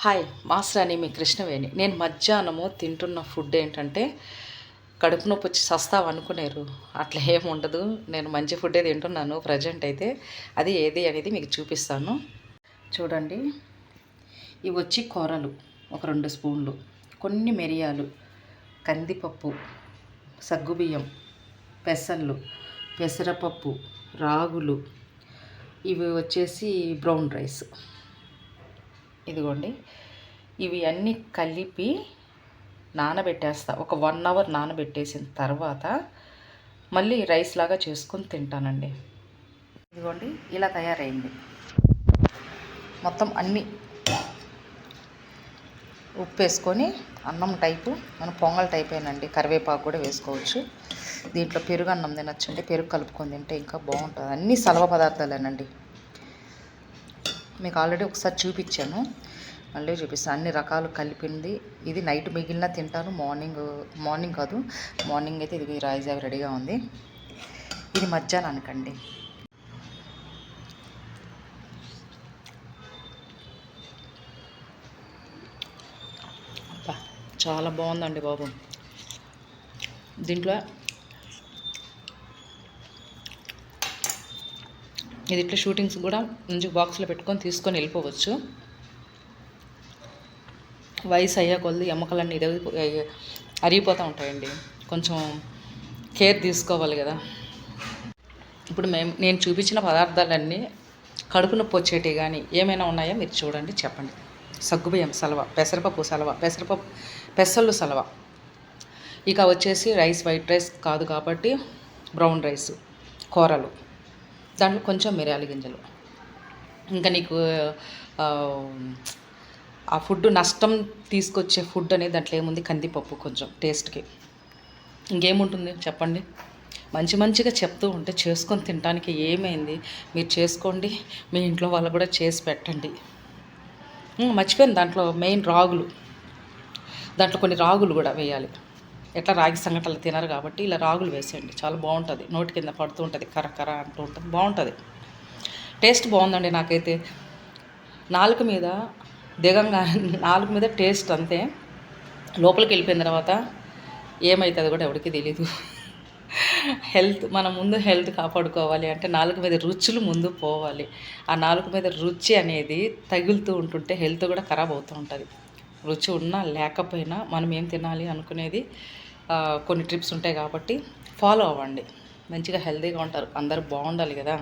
Hi master అని మీ కృష్ణవేణి. నేను మధ్యాహ్నము తింటున్న ఫుడ్ ఏంటంటే కడుపు నొప్పి వచ్చి సస్తావు అనుకునేరు అట్లా ఏమి ఉండదు. నేను మంచి ఫుడ్డే తింటున్నాను ప్రజెంట్ అయితే. అది ఏది అనేది మీకు చూపిస్తాను చూడండి. ఇవి వచ్చి కూరలు ఒక 2 స్పూన్లు, కొన్ని మిరియాలు, కందిపప్పు, సగ్గుబియ్యం, పెసళ్ళు, పెసరపప్పు, రాగులు, ఇవి వచ్చేసి బ్రౌన్ రైస్. ఇదిగోండి, ఇవి అన్నీ కలిపి నానబెట్టేస్తా. ఒక 1 అవర్ నానబెట్టేసిన తర్వాత మళ్ళీ రైస్ లాగా చేసుకొని తింటానండి. ఇదిగోండి, ఇలా తయారైంది మొత్తం. అన్నీ ఉప్పు వేసుకొని అన్నం టైపు, మనం పొంగల్ టైప్ అయినండి. కరివేపాకు కూడా వేసుకోవచ్చు. దీంట్లో పెరుగు అన్నం తినొచ్చండి. పెరుగు కలుపుకొని తింటే ఇంకా బాగుంటుంది. అన్నీ సలవ పదార్థాలేనండి. మీకు ఆల్రెడీ ఒకసారి చూపించాను, మళ్ళీ చూపిస్తాను. అన్ని రకాలు కలిపింది. ఇది నైట్ మిగిలిన తింటాను. మార్నింగ్ కాదు, మార్నింగ్ అయితే ఇది రైస్ అవి రెడీగా ఉంది. ఇది మధ్యాహ్నానికండి. చాలా బాగుందండి బాబు. దీంట్లో ఇది ఇట్లా షూటింగ్స్ కూడా మంచి బాక్స్లో పెట్టుకొని తీసుకొని వెళ్ళిపోవచ్చు. వయసు అయ్యే కొద్ది ఎముకలన్నీ అరిగిపోతూ ఉంటాయండి. కొంచెం కేర్ తీసుకోవాలి కదా. ఇప్పుడు నేను చూపించిన పదార్థాలన్నీ కడుపు నొప్పి వచ్చేటివి కానీ ఏమైనా ఉన్నాయో మీరు చూడండి, చెప్పండి. సగ్గుబియ్యం సలవ, పెసరపప్పు సలవ, పెసళ్ళు సలవ. ఇక వచ్చేసి రైస్ వైట్ రైస్ కాదు కాబట్టి బ్రౌన్ రైస్, కూరలు, దాంట్లో కొంచెం మిరియాల గింజలు. ఇంకా నీకు ఆ ఫుడ్ నష్టం తీసుకొచ్చే ఫుడ్ అనేది దాంట్లో ఏముంది? కందిపప్పు కొంచెం టేస్ట్కి. ఇంకేముంటుంది చెప్పండి? మంచిగా చెప్తూ ఉంటే చేసుకొని తినడానికి ఏమైంది? మీరు చేసుకోండి, మీ ఇంట్లో వాళ్ళు కూడా చేసి పెట్టండి. మర్చిపోయాను, దాంట్లో మెయిన్ రాగులు. దాంట్లో కొన్ని రాగులు కూడా వేయాలి. ఎట్లా రాగి సంగటలు తినరు కాబట్టి ఇలా రాగులు వేసేయండి. చాలా బాగుంటుంది. నోటి కింద పడుతూ ఉంటుంది, కర అంటూ ఉంటుంది, బాగుంటుంది. టేస్ట్ బాగుందండి. నాకైతే నాలుక మీద దిగంగా, నాలుక మీద టేస్ట్ అంతే. లోపలికి వెళ్ళిపోయిన తర్వాత ఏమవుతుంది కూడా ఎవరికి తెలీదు. మనం ముందు హెల్త్ కాపాడుకోవాలి అంటే నాలుక మీద రుచులు ముందు పోవాలి. ఆ నాలుక మీద రుచి అనేది తగులుతూ ఉంటుంటే హెల్త్ కూడా ఖరాబ్ అవుతూ ఉంటుంది. రుచి ఉన్నా లేకపోయినా మనం ఏం తినాలి అనుకునేది కొన్ని ట్రిప్స్ ఉంటాయి కాబట్టి ఫాలో అవ్వండి. మంచిగా హెల్తీగా ఉంటారు. అందరూ బాగుండాలి కదా.